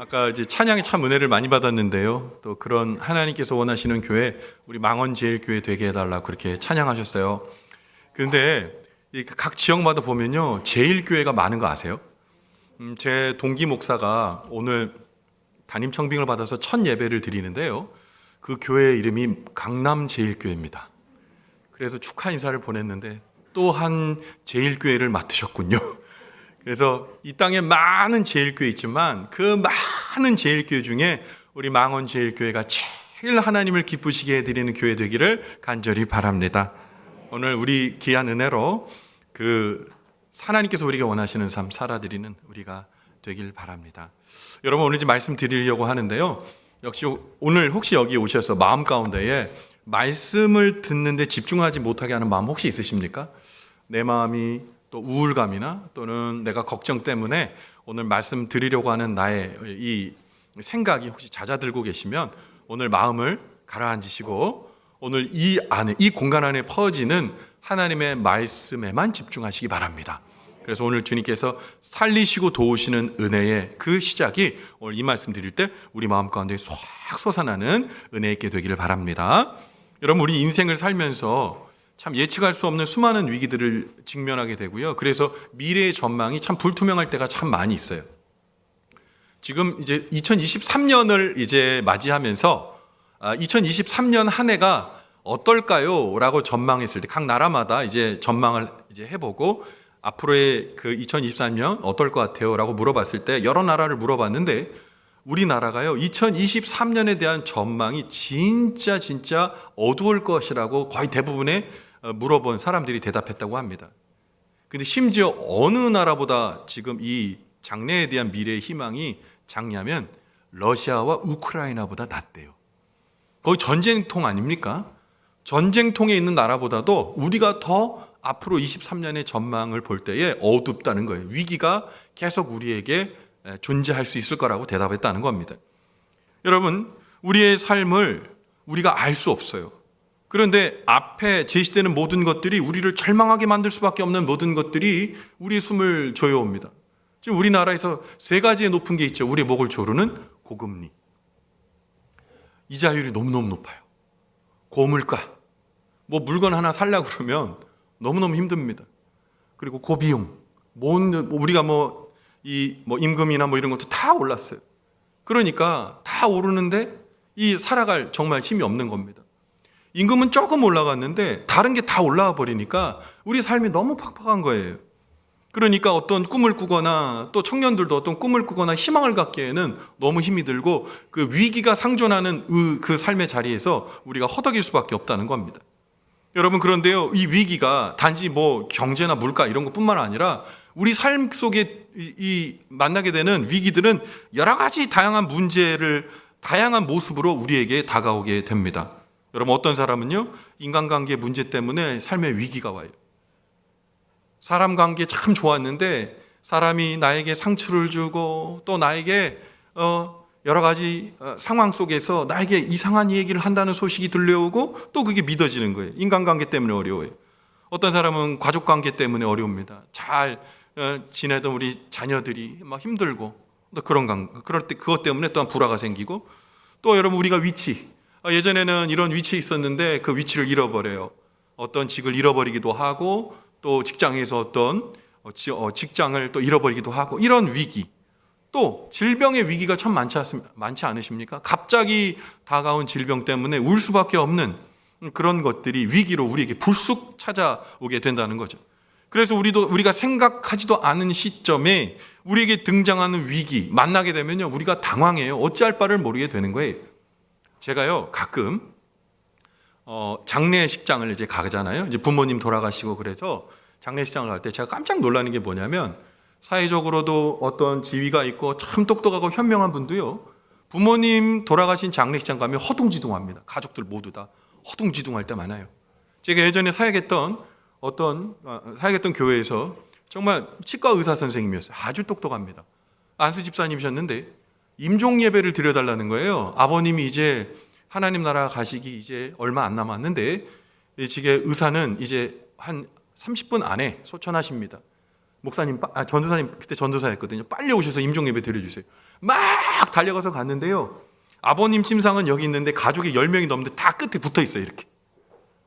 아까 이제 찬양에 참 은혜를 많이 받았는데요. 또 그런 하나님께서 원하시는 교회, 우리 망원제일교회 되게 해달라고 그렇게 찬양하셨어요. 그런데 각 지역마다 보면요, 제일교회가 많은 거 아세요? 제 동기 목사가 오늘 담임 청빙을 받아서 첫 예배를 드리는데요. 그 교회 이름이 강남제일교회입니다. 그래서 축하 인사를 보냈는데 또 한 제일교회를 맡으셨군요. 그래서 이 땅에 많은 제일교회 있지만 그 많은 제일교회 중에 우리 망원제일교회가 제일 하나님을 기쁘시게 해드리는 교회 되기를 간절히 바랍니다. 오늘 우리 귀한 은혜로 하나님께서 우리가 원하시는 삶 살아드리는 우리가 되길 바랍니다. 여러분, 오늘 이제 말씀 드리려고 하는데요. 역시 오늘 혹시 여기 오셔서 마음 가운데에 말씀을 듣는데 집중하지 못하게 하는 마음 혹시 있으십니까? 내 마음이 또 우울감이나 또는 내가 걱정 때문에 오늘 말씀 드리려고 하는 나의 이 생각이 혹시 잦아들고 계시면 오늘 마음을 가라앉으시고 오늘 이 안에, 이 공간 안에 퍼지는 하나님의 말씀에만 집중하시기 바랍니다. 그래서 오늘 주님께서 살리시고 도우시는 은혜의 그 시작이 오늘 이 말씀 드릴 때 우리 마음 가운데 쏙 솟아나는 은혜 있게 되기를 바랍니다. 여러분, 우리 인생을 살면서 참 예측할 수 없는 수많은 위기들을 직면하게 되고요. 그래서 미래의 전망이 참 불투명할 때가 참 많이 있어요. 지금 이제 2023년을 이제 맞이하면서 2023년 한 해가 어떨까요? 라고 전망했을 때 각 나라마다 이제 전망을 이제 해보고 앞으로의 그 2023년 어떨 것 같아요? 라고 물어봤을 때 여러 나라를 물어봤는데 우리나라가요 2023년에 대한 전망이 진짜 어두울 것이라고 거의 대부분의 물어본 사람들이 대답했다고 합니다. 근데 심지어 어느 나라보다 지금 이 장래에 대한 미래의 희망이 작냐면 러시아와 우크라이나보다 낫대요. 거의 전쟁통 아닙니까? 전쟁통에 있는 나라보다도 우리가 더 앞으로 23년의 전망을 볼 때에 어둡다는 거예요. 위기가 계속 우리에게 존재할 수 있을 거라고 대답했다는 겁니다. 여러분, 우리의 삶을 우리가 알 수 없어요. 그런데 앞에 제시되는 모든 것들이 우리를 절망하게 만들 수밖에 없는 모든 것들이 우리의 숨을 조여옵니다. 지금 우리나라에서 세 가지의 높은 게 있죠. 우리의 목을 조르는 고금리, 이자율이 너무너무 높아요. 고물가, 뭐 물건 하나 살려고 그러면 너무너무 힘듭니다. 그리고 고비용, 우리가 임금이나 이런 것도 다 올랐어요. 그러니까 다 오르는데 살아갈 정말 힘이 없는 겁니다. 임금은 조금 올라갔는데 다른 게 다 올라와 버리니까 우리 삶이 너무 팍팍한 거예요. 그러니까 어떤 꿈을 꾸거나 또 청년들도 어떤 꿈을 꾸거나 희망을 갖기에는 너무 힘이 들고 그 위기가 상존하는 그 삶의 자리에서 우리가 허덕일 수밖에 없다는 겁니다. 여러분, 그런데요, 이 위기가 단지 경제나 물가 이런 것뿐만 아니라 우리 삶 속에 만나게 되는 위기들은 여러 가지 다양한 문제를 다양한 모습으로 우리에게 다가오게 됩니다. 여러분, 어떤 사람은요, 인간관계 문제 때문에 삶의 위기가 와요. 사람 관계 참 좋았는데 사람이 나에게 상처를 주고 또 나에게 여러 가지 상황 속에서 나에게 이상한 얘기를 한다는 소식이 들려오고 또 그게 믿어지는 거예요. 인간관계 때문에 어려워요. 어떤 사람은 가족관계 때문에 어려웁니다. 잘 지내던 우리 자녀들이 막 힘들고 또 그럴 때 그것 때문에 또한 불화가 생기고 또 여러분, 우리가 위치, 예전에는 이런 위치에 있었는데 그 위치를 잃어버려요. 어떤 직을 잃어버리기도 하고 또 직장에서 어떤 직장을 또 잃어버리기도 하고 이런 위기, 또 질병의 위기가 참 많지 않으십니까? 갑자기 다가온 질병 때문에 울 수밖에 없는 그런 것들이 위기로 우리에게 불쑥 찾아오게 된다는 거죠. 그래서 우리가 생각하지도 않은 시점에 우리에게 등장하는 위기 만나게 되면요, 우리가 당황해요. 어찌할 바를 모르게 되는 거예요. 제가요, 가끔 장례식장을 이제 가잖아요. 이제 부모님 돌아가시고 그래서 장례식장을 갈 때 제가 깜짝 놀라는 게 뭐냐면 사회적으로도 어떤 지위가 있고 참 똑똑하고 현명한 분도요, 부모님 돌아가신 장례식장 가면 허둥지둥합니다. 가족들 모두 다 허둥지둥할 때 많아요. 제가 예전에 사역했던 교회에서 정말 치과 의사 선생님이었어요. 아주 똑똑합니다. 안수 집사님이셨는데 임종 예배를 드려달라는 거예요. 아버님이 이제 하나님 나라 가시기 이제 얼마 안 남았는데 지금 의사는 이제 한 30분 안에 소천하십니다. 목사님, 전도사님 그때 전도사였거든요. 빨리 오셔서 임종 예배 드려주세요. 막 달려가서 갔는데요. 아버님 침상은 여기 있는데 가족이 10명이 넘는데 다 끝에 붙어 있어요. 이렇게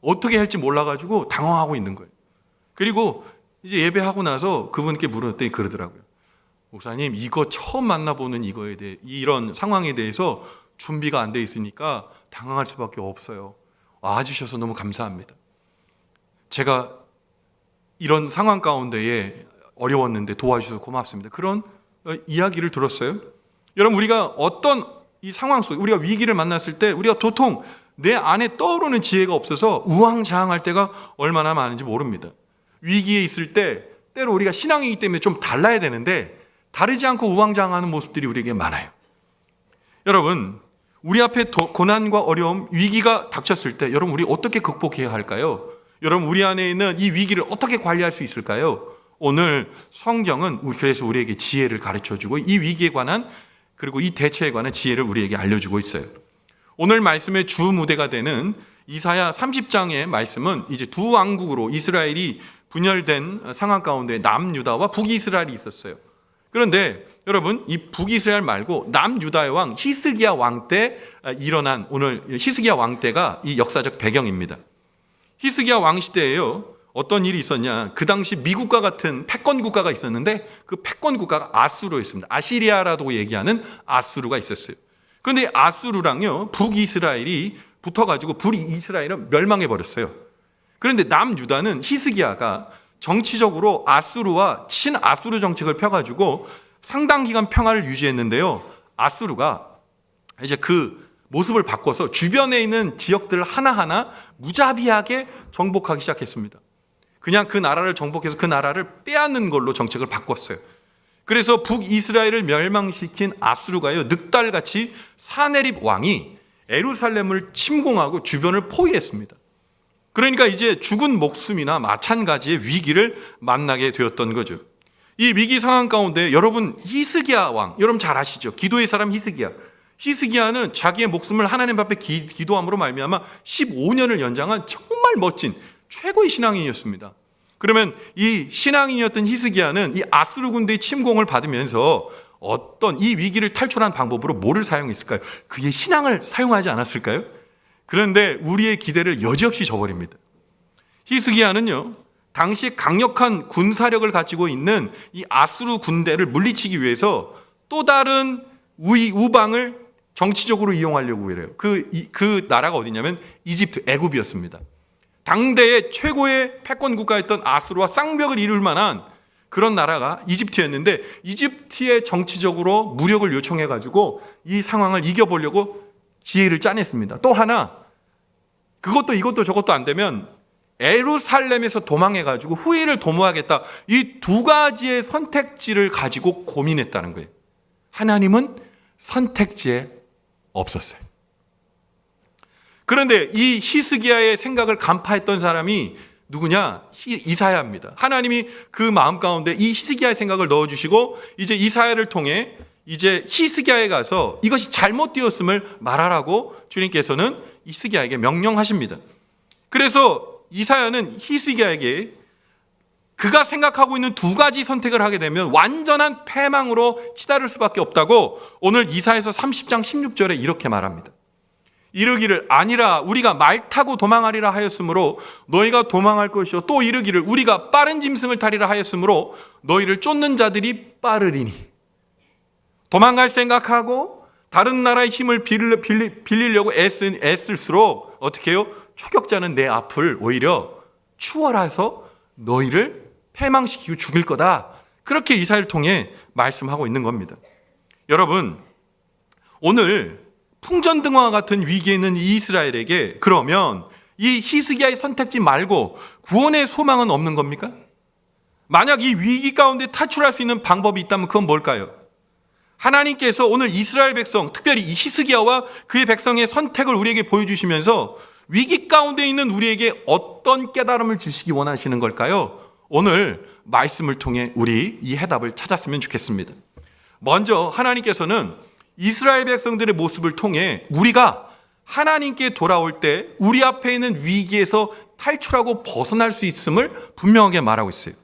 어떻게 할지 몰라가지고 당황하고 있는 거예요. 그리고 이제 예배하고 나서 그분께 물었더니 그러더라고요. 목사님, 이거 처음 만나보는 이거에 대해 이런 상황에 대해서 준비가 안 돼 있으니까 당황할 수밖에 없어요. 와주셔서 너무 감사합니다. 제가 이런 상황 가운데에 어려웠는데 도와주셔서 고맙습니다. 그런 이야기를 들었어요. 여러분, 우리가 어떤 이 상황 속에 우리가 위기를 만났을 때 우리가 도통 내 안에 떠오르는 지혜가 없어서 우왕좌왕할 때가 얼마나 많은지 모릅니다. 위기에 있을 때 때로 우리가 신앙이기 때문에 좀 달라야 되는데 다르지 않고 우왕좌왕하는 모습들이 우리에게 많아요. 여러분, 우리 앞에 고난과 어려움, 위기가 닥쳤을 때 여러분 우리 어떻게 극복해야 할까요? 여러분, 우리 안에 있는 이 위기를 어떻게 관리할 수 있을까요? 오늘 성경은 그래서 우리에게 지혜를 가르쳐주고 이 위기에 관한 그리고 이 대처에 관한 지혜를 우리에게 알려주고 있어요. 오늘 말씀의 주 무대가 되는 이사야 30장의 말씀은 이제 두 왕국으로 이스라엘이 분열된 상황 가운데 남유다와 북이스라엘이 있었어요. 그런데 여러분, 이 북이스라엘 말고 남유다의 왕 히스기야 왕 때 일어난 오늘 히스기야 왕 때가 이 역사적 배경입니다. 히스기야 왕 시대에요, 어떤 일이 있었냐? 그 당시 미국과 같은 패권 국가가 있었는데 그 패권 국가가 아수르였습니다. 아시리아라고 얘기하는 아수르가 있었어요. 그런데 아수르랑요 북이스라엘이 붙어가지고 북이스라엘은 멸망해 버렸어요. 그런데 남유다는 히스기야가 정치적으로 아수르와 친아수르 정책을 펴가지고 상당 기간 평화를 유지했는데요. 아수르가 이제 그 모습을 바꿔서 주변에 있는 지역들을 하나하나 무자비하게 정복하기 시작했습니다. 그냥 그 나라를 정복해서 그 나라를 빼앗는 걸로 정책을 바꿨어요. 그래서 북이스라엘을 멸망시킨 아수르가요, 늑달같이 사네립 왕이 예루살렘을 침공하고 주변을 포위했습니다. 그러니까 이제 죽은 목숨이나 마찬가지의 위기를 만나게 되었던 거죠. 이 위기 상황 가운데 여러분, 히스기야 왕, 여러분 잘 아시죠? 기도의 사람 히스기야. 히스기야는 자기의 목숨을 하나님 앞에 기도함으로 말미암아 15년을 연장한 정말 멋진 최고의 신앙인이었습니다. 그러면 이 신앙인이었던 히스기야는 이 아수르 군대의 침공을 받으면서 어떤 이 위기를 탈출한 방법으로 뭐를 사용했을까요? 그의 신앙을 사용하지 않았을까요? 그런데 우리의 기대를 여지없이 저버립니다. 히스기야는요, 당시 강력한 군사력을 가지고 있는 이 아수르 군대를 물리치기 위해서 또 다른 우방을 정치적으로 이용하려고 그래요. 그 나라가 어디냐면 이집트, 애굽이었습니다. 당대의 최고의 패권 국가였던 아수르와 쌍벽을 이룰 만한 그런 나라가 이집트였는데 이집트에 정치적으로 무력을 요청해가지고 이 상황을 이겨보려고 지혜를 짜냈습니다. 또 하나, 그것도 이것도 저것도 안 되면 예루살렘에서 도망해가지고 후일을 도모하겠다. 이 두 가지의 선택지를 가지고 고민했다는 거예요. 하나님은 선택지에 없었어요. 그런데 이 히스기야의 생각을 간파했던 사람이 누구냐? 이사야입니다. 하나님이 그 마음 가운데 이 히스기야의 생각을 넣어주시고 이제 이사야를 통해 이제 히스기야에 가서 이것이 잘못되었음을 말하라고 주님께서는 히스기야에게 명령하십니다. 그래서 이사야는 히스기야에게 그가 생각하고 있는 두 가지 선택을 하게 되면 완전한 패망으로 치달을 수밖에 없다고 오늘 이사야서 30장 16절에 이렇게 말합니다. 이르기를 아니라 우리가 말 타고 도망하리라 하였으므로 너희가 도망할 것이요 또 이르기를 우리가 빠른 짐승을 타리라 하였으므로 너희를 쫓는 자들이 빠르리니. 도망갈 생각하고 다른 나라의 힘을 빌리려고 애쓸수록 어떻게 해요? 추격자는 내 앞을 오히려 추월해서 너희를 패망시키고 죽일 거다. 그렇게 이사야를 통해 말씀하고 있는 겁니다. 여러분, 오늘 풍전등화와 같은 위기에 있는 이스라엘에게 그러면 이 히스기야의 선택지 말고 구원의 소망은 없는 겁니까? 만약 이 위기 가운데 탈출할 수 있는 방법이 있다면 그건 뭘까요? 하나님께서 오늘 이스라엘 백성, 특별히 이 히스기야와 그의 백성의 선택을 우리에게 보여주시면서 위기 가운데 있는 우리에게 어떤 깨달음을 주시기 원하시는 걸까요? 오늘 말씀을 통해 우리 이 해답을 찾았으면 좋겠습니다. 먼저 하나님께서는 이스라엘 백성들의 모습을 통해 우리가 하나님께 돌아올 때 우리 앞에 있는 위기에서 탈출하고 벗어날 수 있음을 분명하게 말하고 있어요.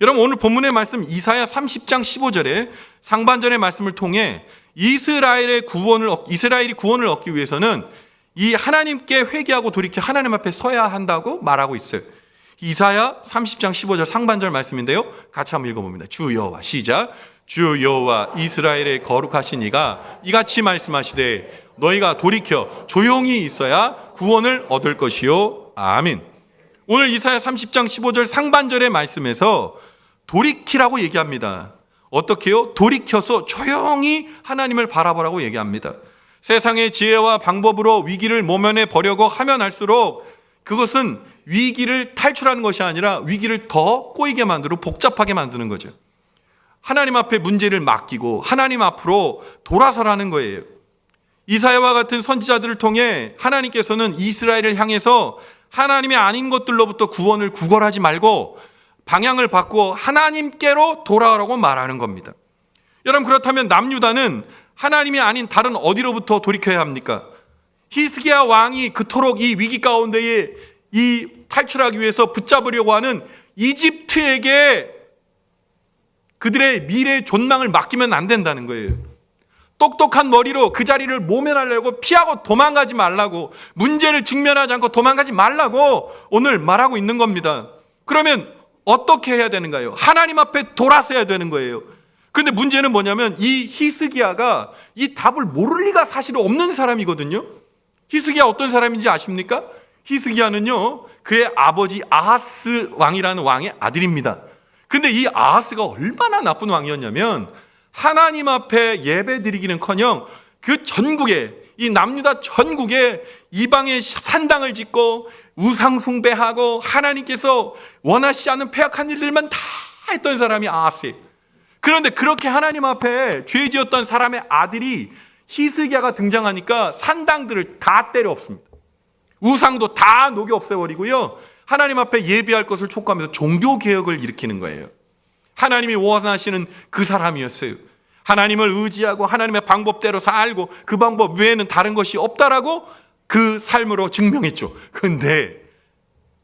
여러분, 오늘 본문의 말씀 이사야 30장 15절에 상반절의 말씀을 통해 이스라엘이 구원을 얻기 위해서는 이 하나님께 회개하고 돌이켜 하나님 앞에 서야 한다고 말하고 있어요. 이사야 30장 15절 상반절 말씀인데요, 같이 한번 읽어봅니다. 주 여호와, 시작. 주 여호와 이스라엘의 거룩하신 이가 이같이 말씀하시되 너희가 돌이켜 조용히 있어야 구원을 얻을 것이요. 아멘. 오늘 이사야 30장 15절 상반절의 말씀에서 돌이키라고 얘기합니다. 어떻게요? 돌이켜서 조용히 하나님을 바라보라고 얘기합니다. 세상의 지혜와 방법으로 위기를 모면해 보려고 하면 할수록 그것은 위기를 탈출하는 것이 아니라 위기를 더 꼬이게 만들고 복잡하게 만드는 거죠. 하나님 앞에 문제를 맡기고 하나님 앞으로 돌아서라는 거예요. 이사야와 같은 선지자들을 통해 하나님께서는 이스라엘을 향해서 하나님이 아닌 것들로부터 구원을 구걸하지 말고 방향을 바꾸어 하나님께로 돌아오라고 말하는 겁니다. 여러분, 그렇다면 남유다는 하나님이 아닌 다른 어디로부터 돌이켜야 합니까? 히스기야 왕이 그토록 이 위기 가운데에 이 탈출하기 위해서 붙잡으려고 하는 이집트에게 그들의 미래의 존망을 맡기면 안 된다는 거예요. 똑똑한 머리로 그 자리를 모면하려고 피하고 도망가지 말라고, 문제를 직면하지 않고 도망가지 말라고 오늘 말하고 있는 겁니다. 그러면 어떻게 해야 되는가요? 하나님 앞에 돌아서야 되는 거예요. 근데 문제는 뭐냐면 이 히스기야가 이 답을 모를 리가 사실 없는 사람이거든요. 히스기야 어떤 사람인지 아십니까? 히스기야는요, 그의 아버지 아하스 왕이라는 왕의 아들입니다. 근데 이 아하스가 얼마나 나쁜 왕이었냐면 하나님 앞에 예배 드리기는커녕 그 전국에, 이 남유다 전국에 이방의 산당을 짓고 우상 숭배하고 하나님께서 원하시지 않는 폐악한 일들만 다 했던 사람이 아하스예요. 그런데 그렇게 하나님 앞에 죄 지었던 사람의 아들이 히스기야가 등장하니까 산당들을 다 때려 엎습니다. 우상도 다 녹여 없애버리고요, 하나님 앞에 예배할 것을 촉구하면서 종교개혁을 일으키는 거예요. 하나님이 원하시는 그 사람이었어요. 하나님을 의지하고 하나님의 방법대로 살고 그 방법 외에는 다른 것이 없다라고 그 삶으로 증명했죠. 근데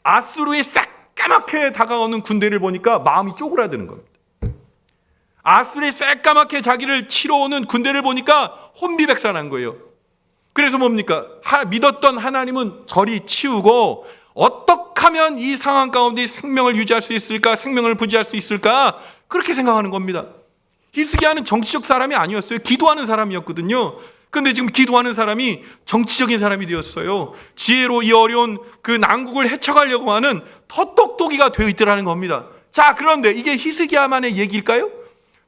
아수르의 새까맣게 다가오는 군대를 보니까 마음이 쪼그라드는 겁니다. 아수르의 새까맣게 자기를 치러 오는 군대를 보니까 혼비백산한 거예요. 그래서 뭡니까? 믿었던 하나님은 저리 치우고 어떻게 하면 이 상황 가운데 생명을 유지할 수 있을까, 생명을 부지할 수 있을까, 그렇게 생각하는 겁니다. 히스기야는 정치적 사람이 아니었어요. 기도하는 사람이었거든요. 그런데 지금 기도하는 사람이 정치적인 사람이 되었어요. 지혜로 이 어려운 그 난국을 헤쳐가려고 하는 헛똑똑이가 되어 있더라는 겁니다. 자, 그런데 이게 히스기야만의 얘기일까요?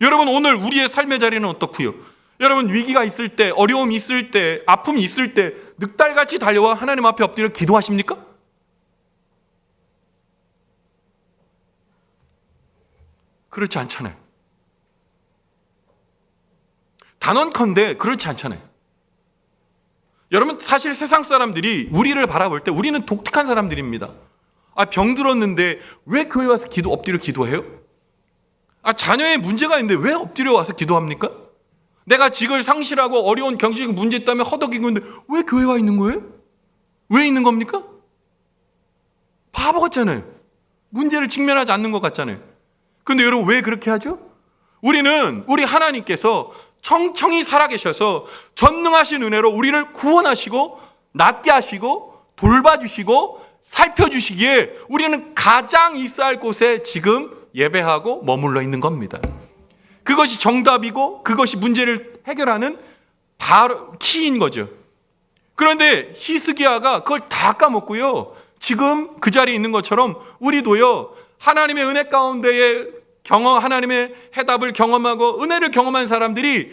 여러분, 오늘 우리의 삶의 자리는 어떻고요? 여러분, 위기가 있을 때, 어려움이 있을 때, 아픔이 있을 때 늑달같이 달려와 하나님 앞에 엎드려 기도하십니까? 그렇지 않잖아요. 단언컨대 그렇지 않잖아요. 여러분, 사실 세상 사람들이 우리를 바라볼 때 우리는 독특한 사람들입니다. 병 들었는데 왜 교회 와서 엎드려 기도해요? 자녀의 문제가 있는데 왜 엎드려 와서 기도합니까? 내가 직을 상실하고 어려운 경제적 문제 있다면 허덕이고 있는데 왜 교회 와 있는 거예요? 왜 있는 겁니까? 바보 같잖아요. 문제를 직면하지 않는 것 같잖아요. 근데 여러분, 왜 그렇게 하죠? 우리 하나님께서 청청히 살아계셔서 전능하신 은혜로 우리를 구원하시고 낫게 하시고 돌봐주시고 살펴주시기에 우리는 가장 있어야 할 곳에 지금 예배하고 머물러 있는 겁니다. 그것이 정답이고 그것이 문제를 해결하는 바로 키인 거죠. 그런데 히스기야가 그걸 다 까먹고요, 지금 그 자리에 있는 것처럼 우리도요, 하나님의 은혜 가운데에 하나님의 해답을 경험하고 은혜를 경험한 사람들이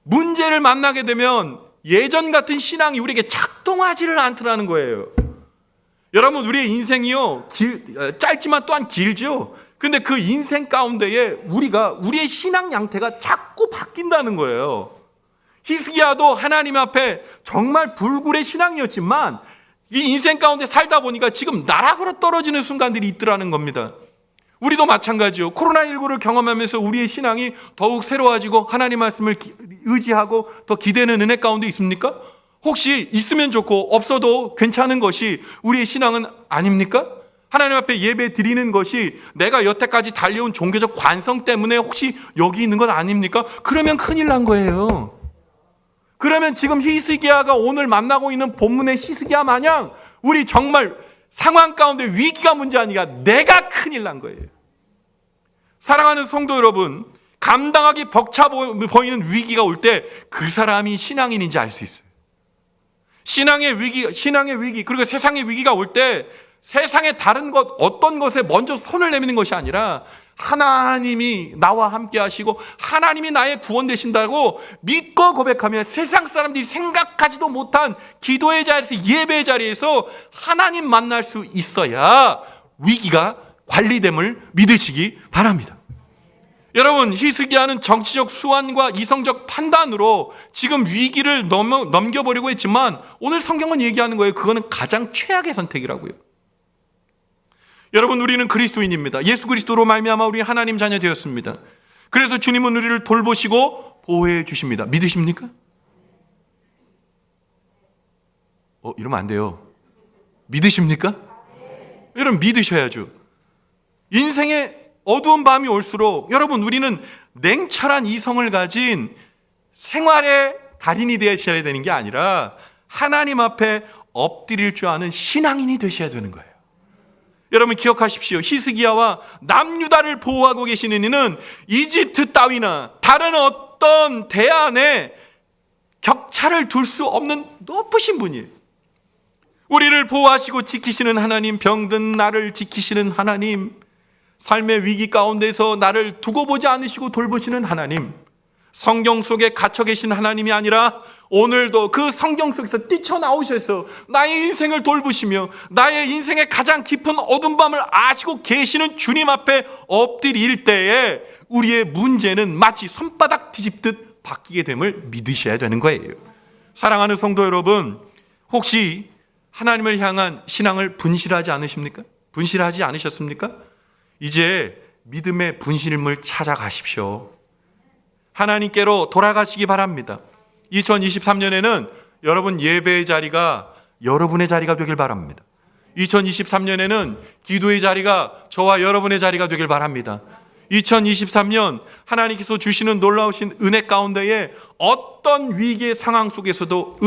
문제를 만나게 되면 예전 같은 신앙이 우리에게 작동하지를 않더라는 거예요. 여러분, 우리의 인생이요, 짧지만 또한 길죠. 근데 그 인생 가운데에 우리의 신앙 양태가 자꾸 바뀐다는 거예요. 히스기야도 하나님 앞에 정말 불굴의 신앙이었지만 이 인생 가운데 살다 보니까 지금 나락으로 떨어지는 순간들이 있더라는 겁니다. 우리도 마찬가지요. 코로나19를 경험하면서 우리의 신앙이 더욱 새로워지고 하나님 말씀을 의지하고 더 기대는 은혜 가운데 있습니까? 혹시 있으면 좋고 없어도 괜찮은 것이 우리의 신앙은 아닙니까? 하나님 앞에 예배 드리는 것이 내가 여태까지 달려온 종교적 관성 때문에 혹시 여기 있는 건 아닙니까? 그러면 큰일 난 거예요. 그러면 지금 히스기야가 오늘 만나고 있는 본문의 히스기야 마냥 우리 정말 상황 가운데 위기가 문제 아니라 내가 큰일 난 거예요. 사랑하는 성도 여러분, 감당하기 벅차 보이는 위기가 올 때 그 사람이 신앙인인지 알 수 있어요. 신앙의 위기, 그리고 세상의 위기가 올 때 세상의 다른 것, 어떤 것에 먼저 손을 내미는 것이 아니라 하나님이 나와 함께 하시고 하나님이 나의 구원 되신다고 믿고 고백하면 세상 사람들이 생각하지도 못한 기도의 자리에서, 예배의 자리에서 하나님 만날 수 있어야 위기가 관리됨을 믿으시기 바랍니다. 여러분, 히스기야는 정치적 수완과 이성적 판단으로 지금 위기를 넘겨보려고 했지만 오늘 성경은 얘기하는 거예요. 그거는 가장 최악의 선택이라고요. 여러분, 우리는 그리스도인입니다. 예수 그리스도로 말미암아 우리 하나님 자녀 되었습니다. 그래서 주님은 우리를 돌보시고 보호해 주십니다. 믿으십니까? 이러면 안 돼요. 믿으십니까? 여러분, 믿으셔야죠. 인생의 어두운 밤이 올수록 여러분, 우리는 냉철한 이성을 가진 생활의 달인이 되셔야 되는 게 아니라 하나님 앞에 엎드릴 줄 아는 신앙인이 되셔야 되는 거예요. 여러분, 기억하십시오. 히스기야와 남유다를 보호하고 계시는 이는 이집트 따위나 다른 어떤 대안에 격차를 둘 수 없는 높으신 분이에요. 우리를 보호하시고 지키시는 하나님, 병든 나를 지키시는 하나님, 삶의 위기 가운데서 나를 두고 보지 않으시고 돌보시는 하나님, 성경 속에 갇혀 계신 하나님이 아니라 오늘도 그 성경 속에서 뛰쳐나오셔서 나의 인생을 돌보시며 나의 인생의 가장 깊은 어두운 밤을 아시고 계시는 주님 앞에 엎드릴 때에 우리의 문제는 마치 손바닥 뒤집듯 바뀌게 됨을 믿으셔야 되는 거예요. 사랑하는 성도 여러분, 혹시 하나님을 향한 신앙을 분실하지 않으십니까? 분실하지 않으셨습니까? 이제 믿음의 분실임을 찾아가십시오. 하나님께로 돌아가시기 바랍니다. 2023년에는 여러분 예배의 자리가 여러분의 자리가 되길 바랍니다. 2023년에는 기도의 자리가 저와 여러분의 자리가 되길 바랍니다. 2023년 하나님께서 주시는 놀라우신 은혜 가운데에 어떤 위기의 상황 속에서도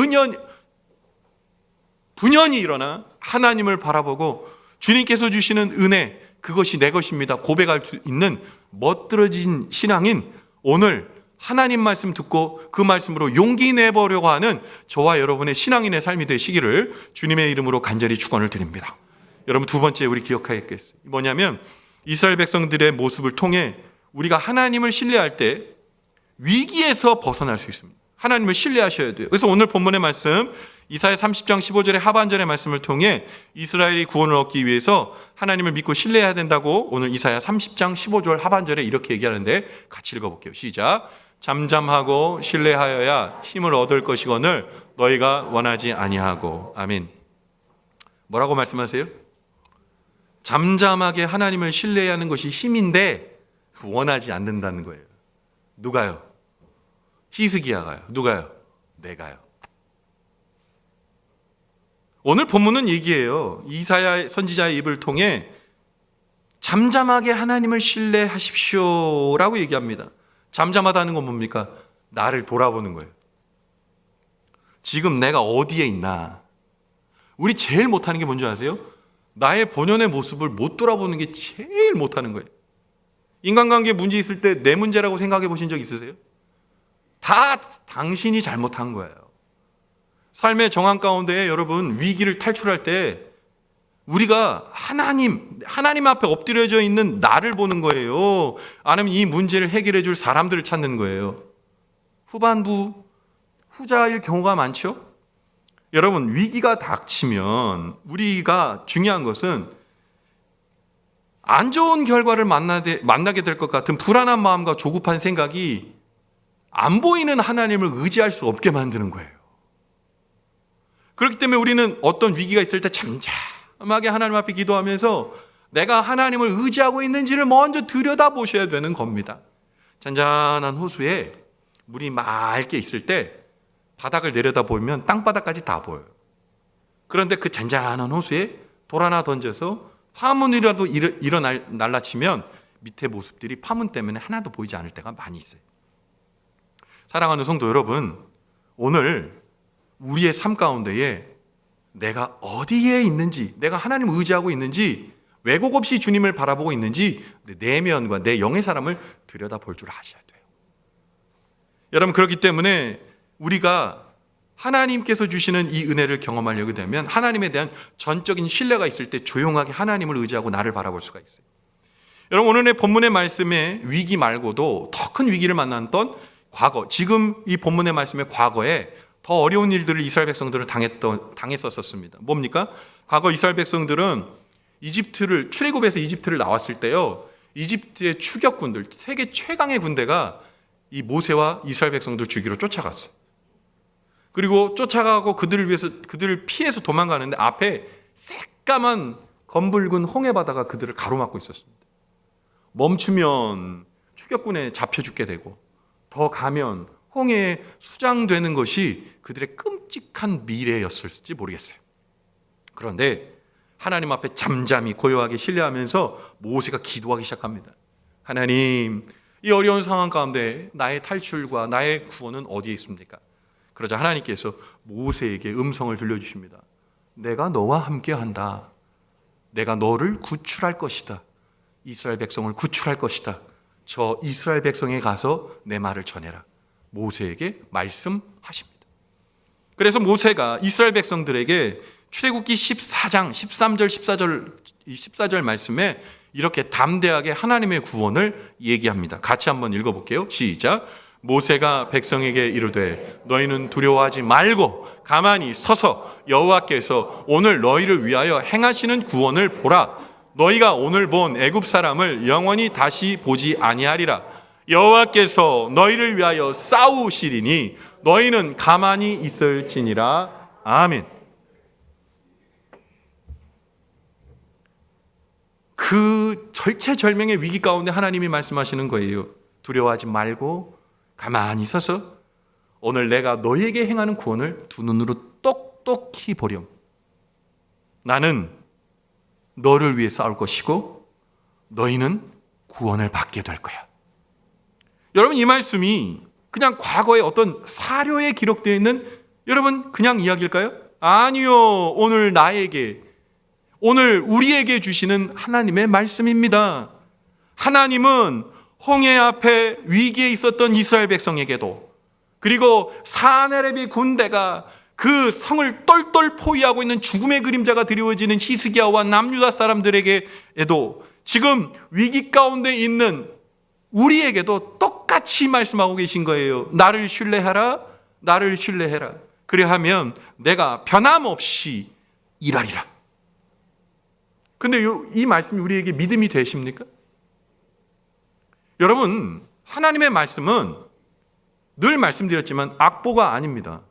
분연히 일어나 하나님을 바라보고 주님께서 주시는 은혜, 그것이 내 것입니다 고백할 수 있는 멋들어진 신앙인, 오늘 하나님 말씀 듣고 그 말씀으로 용기 내보려고 하는 저와 여러분의 신앙인의 삶이 되시기를 주님의 이름으로 간절히 축원을 드립니다. 여러분, 두 번째 우리 기억해야겠어요. 뭐냐면 이스라엘 백성들의 모습을 통해 우리가 하나님을 신뢰할 때 위기에서 벗어날 수 있습니다. 하나님을 신뢰하셔야 돼요. 그래서 오늘 본문의 말씀 이사야 30장 15절의 하반절의 말씀을 통해 이스라엘이 구원을 얻기 위해서 하나님을 믿고 신뢰해야 된다고 오늘 이사야 30장 15절 하반절에 이렇게 얘기하는데 같이 읽어볼게요. 시작. 잠잠하고 신뢰하여야 힘을 얻을 것이거늘 너희가 원하지 아니하고. 아멘. 뭐라고 말씀하세요? 잠잠하게 하나님을 신뢰하는 것이 힘인데 원하지 않는다는 거예요. 누가요? 히스기야가요. 누가요? 내가요. 오늘 본문은 얘기해요. 이사야 선지자의 입을 통해 잠잠하게 하나님을 신뢰하십시오라고 얘기합니다. 잠잠하다는 건 뭡니까? 나를 돌아보는 거예요. 지금 내가 어디에 있나? 우리 제일 못하는 게 뭔지 아세요? 나의 본연의 모습을 못 돌아보는 게 제일 못하는 거예요. 인간관계에 문제 있을 때 내 문제라고 생각해 보신 적 있으세요? 다 당신이 잘못한 거예요. 삶의 정황 가운데 여러분 위기를 탈출할 때 우리가 하나님 앞에 엎드려져 있는 나를 보는 거예요. 아니면 이 문제를 해결해 줄 사람들을 찾는 거예요. 후자일 경우가 많죠. 여러분, 위기가 닥치면 우리가 중요한 것은 안 좋은 결과를 만나게 될 것 같은 불안한 마음과 조급한 생각이 안 보이는 하나님을 의지할 수 없게 만드는 거예요. 그렇기 때문에 우리는 어떤 위기가 있을 때 잠잠하게 하나님 앞에 기도하면서 내가 하나님을 의지하고 있는지를 먼저 들여다보셔야 되는 겁니다. 잔잔한 호수에 물이 맑게 있을 때 바닥을 내려다보면 땅바닥까지 다 보여요. 그런데 그 잔잔한 호수에 돌 하나 던져서 파문이라도 날라치면 밑에 모습들이 파문 때문에 하나도 보이지 않을 때가 많이 있어요. 사랑하는 성도 여러분, 오늘 우리의 삶 가운데에 내가 어디에 있는지, 내가 하나님을 의지하고 있는지, 왜곡 없이 주님을 바라보고 있는지 내 내면과 내 영의 사람을 들여다볼 줄 아셔야 돼요. 여러분, 그렇기 때문에 우리가 하나님께서 주시는 이 은혜를 경험하려게 되면 하나님에 대한 전적인 신뢰가 있을 때 조용하게 하나님을 의지하고 나를 바라볼 수가 있어요. 여러분, 오늘의 본문의 말씀에 위기 말고도 더 큰 위기를 만났던 과거, 지금 이 본문의 말씀의 과거에 더 어려운 일들을 이스라엘 백성들은 당했었습니다. 뭡니까? 과거 이스라엘 백성들은 출애굽에서 이집트를 나왔을 때요, 이집트의 추격군들, 세계 최강의 군대가 이 모세와 이스라엘 백성들 죽이러 쫓아갔어요. 그리고 쫓아가고 그들을 피해서 도망가는데 앞에 새까만 검붉은 홍해 바다가 그들을 가로막고 있었습니다. 멈추면 추격군에 잡혀 죽게 되고 더 가면 홍해에 수장되는 것이 그들의 끔찍한 미래였을지 모르겠어요. 그런데 하나님 앞에 잠잠히 고요하게 신뢰하면서 모세가 기도하기 시작합니다. 하나님, 이 어려운 상황 가운데 나의 탈출과 나의 구원은 어디에 있습니까? 그러자 하나님께서 모세에게 음성을 들려주십니다. 내가 너와 함께한다. 내가 너를 구출할 것이다. 이스라엘 백성을 구출할 것이다. 저 이스라엘 백성에 가서 내 말을 전해라. 모세에게 말씀하십니다. 그래서 모세가 이스라엘 백성들에게 출애굽기 14장 13절 14절 말씀에 이렇게 담대하게 하나님의 구원을 얘기합니다. 같이 한번 읽어볼게요. 시작. 모세가 백성에게 이르되 너희는 두려워하지 말고 가만히 서서 여호와께서 오늘 너희를 위하여 행하시는 구원을 보라. 너희가 오늘 본 애굽 사람을 영원히 다시 보지 아니하리라. 여호와께서 너희를 위하여 싸우시리니 너희는 가만히 있을지니라. 아멘. 그 절체절명의 위기 가운데 하나님이 말씀하시는 거예요. 두려워하지 말고 가만히 서서 오늘 내가 너희에게 행하는 구원을 두 눈으로 똑똑히 보렴. 나는 너를 위해 싸울 것이고 너희는 구원을 받게 될 거야. 여러분, 이 말씀이 그냥 과거의 어떤 사료에 기록되어 있는 여러분 그냥 이야기일까요? 아니요. 오늘 우리에게 주시는 하나님의 말씀입니다. 하나님은 홍해 앞에 위기에 있었던 이스라엘 백성에게도, 그리고 사네립의 군대가 그 성을 똘똘 포위하고 있는 죽음의 그림자가 드리워지는 히스기야와 남유다 사람들에게도 지금 위기 가운데 있는 우리에게도 똑같이 말씀하고 계신 거예요. 나를 신뢰하라. 나를 신뢰해라. 그리하면 내가 변함없이 일하리라. 근데 이 말씀이 우리에게 믿음이 되십니까? 여러분, 하나님의 말씀은 늘 말씀드렸지만 악보가 아닙니다.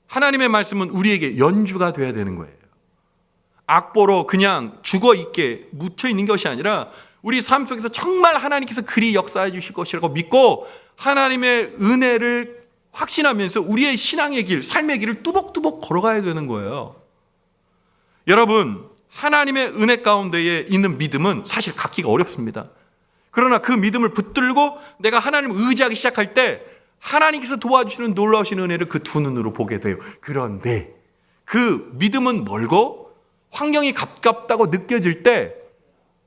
하나님의 말씀은 우리에게 연주가 돼야 되는 거예요. 악보로 그냥 죽어있게 묻혀있는 것이 아니라 우리 삶 속에서 정말 하나님께서 그리 역사해 주실 것이라고 믿고 하나님의 은혜를 확신하면서 우리의 신앙의 길, 삶의 길을 뚜벅뚜벅 걸어가야 되는 거예요. 여러분, 하나님의 은혜 가운데에 있는 믿음은 사실 갖기가 어렵습니다. 그러나 그 믿음을 붙들고 내가 하나님을 의지하기 시작할 때 하나님께서 도와주시는 놀라우신 은혜를 그 두 눈으로 보게 돼요. 그런데 그 믿음은 멀고 환경이 가깝다고 느껴질 때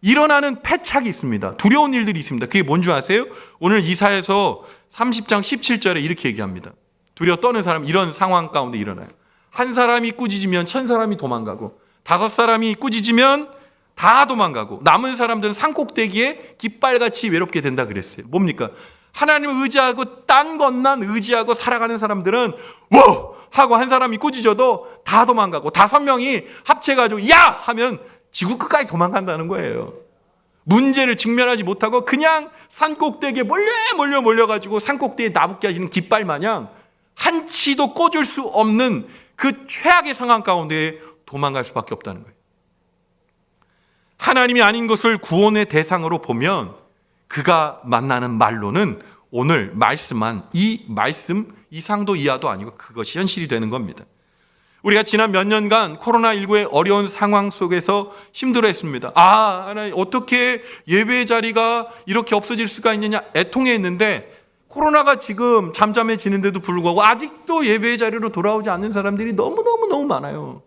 일어나는 패착이 있습니다. 두려운 일들이 있습니다. 그게 뭔지 아세요? 오늘 이사야서 30장 17절에 이렇게 얘기합니다. 두려워 떠는 사람, 이런 상황 가운데 일어나요. 한 사람이 꾸짖으면 1000사람이 도망가고 5사람이 꾸짖으면 다 도망가고 남은 사람들은 산꼭대기에 깃발같이 외롭게 된다 그랬어요. 뭡니까? 하나님을 의지하고 딴 것만 의지하고 살아가는 사람들은 워! 하고 한 사람이 꾸짖어도 다 도망가고 5명이 합쳐가지고 야! 하면 지구 끝까지 도망간다는 거예요. 문제를 직면하지 못하고 그냥 산꼭대기에 몰려가지고 산꼭대기에 나붙게 하시는 깃발 마냥 한치도 꽂을 수 없는 그 최악의 상황 가운데 도망갈 수밖에 없다는 거예요. 하나님이 아닌 것을 구원의 대상으로 보면 그가 만나는 말로는 오늘 말씀한 이 말씀 이상도 이하도 아니고 그것이 현실이 되는 겁니다. 우리가 지난 몇 년간 코로나19의 어려운 상황 속에서 힘들어했습니다. 하나님, 어떻게 예배의 자리가 이렇게 없어질 수가 있느냐 애통해했는데, 코로나가 지금 잠잠해지는데도 불구하고 아직도 예배의 자리로 돌아오지 않는 사람들이 너무 많아요.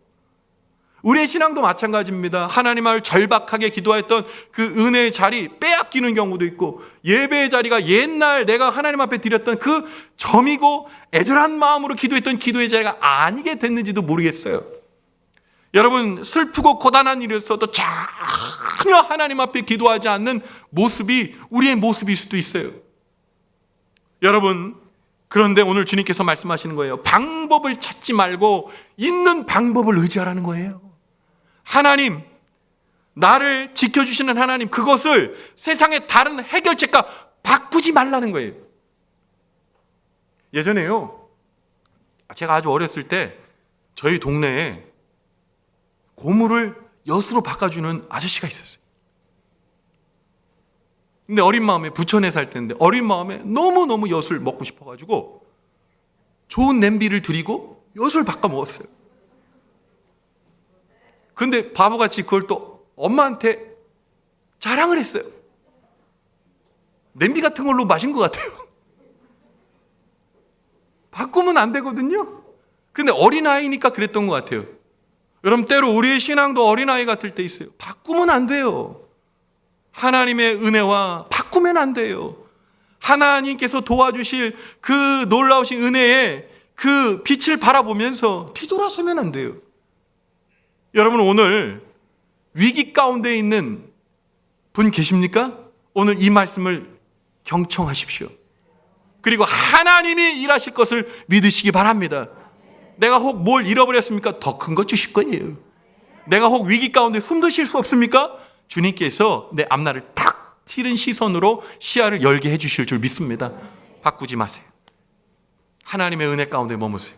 우리의 신앙도 마찬가지입니다. 하나님을 절박하게 기도했던 그 은혜의 자리 빼앗기는 경우도 있고, 예배의 자리가 옛날 내가 하나님 앞에 드렸던 그 점이고 애절한 마음으로 기도했던 기도의 자리가 아니게 됐는지도 모르겠어요. 여러분, 슬프고 고단한 일이었어도 전혀 하나님 앞에 기도하지 않는 모습이 우리의 모습일 수도 있어요. 여러분, 그런데 오늘 주님께서 말씀하시는 거예요. 방법을 찾지 말고 있는 방법을 의지하라는 거예요. 하나님, 나를 지켜주시는 하나님, 그것을 세상의 다른 해결책과 바꾸지 말라는 거예요. 예전에요, 제가 아주 어렸을 때 저희 동네에 고물을 엿으로 바꿔주는 아저씨가 있었어요. 근데 어린 마음에, 부천에 살 때인데 어린 마음에 너무너무 엿을 먹고 싶어가지고 좋은 냄비를 드리고 엿을 바꿔 먹었어요. 근데 바보같이 그걸 또 엄마한테 자랑을 했어요. 냄비 같은 걸로 마신 것 같아요. 바꾸면 안 되거든요. 근데 어린아이니까 그랬던 것 같아요. 여러분, 때로 우리의 신앙도 어린아이 같을 때 있어요. 바꾸면 안 돼요. 하나님의 은혜와 바꾸면 안 돼요. 하나님께서 도와주실 그 놀라우신 은혜의 그 빛을 바라보면서 뒤돌아서면 안 돼요. 여러분, 오늘 위기 가운데 있는 분 계십니까? 오늘 이 말씀을 경청하십시오. 그리고 하나님이 일하실 것을 믿으시기 바랍니다. 내가 혹 뭘 잃어버렸습니까? 더 큰 거 주실 거예요. 내가 혹 위기 가운데 숨도 쉴 수 없습니까? 주님께서 내 앞날을 탁 튀는 시선으로 시야를 열게 해주실 줄 믿습니다. 바꾸지 마세요. 하나님의 은혜 가운데 머무세요.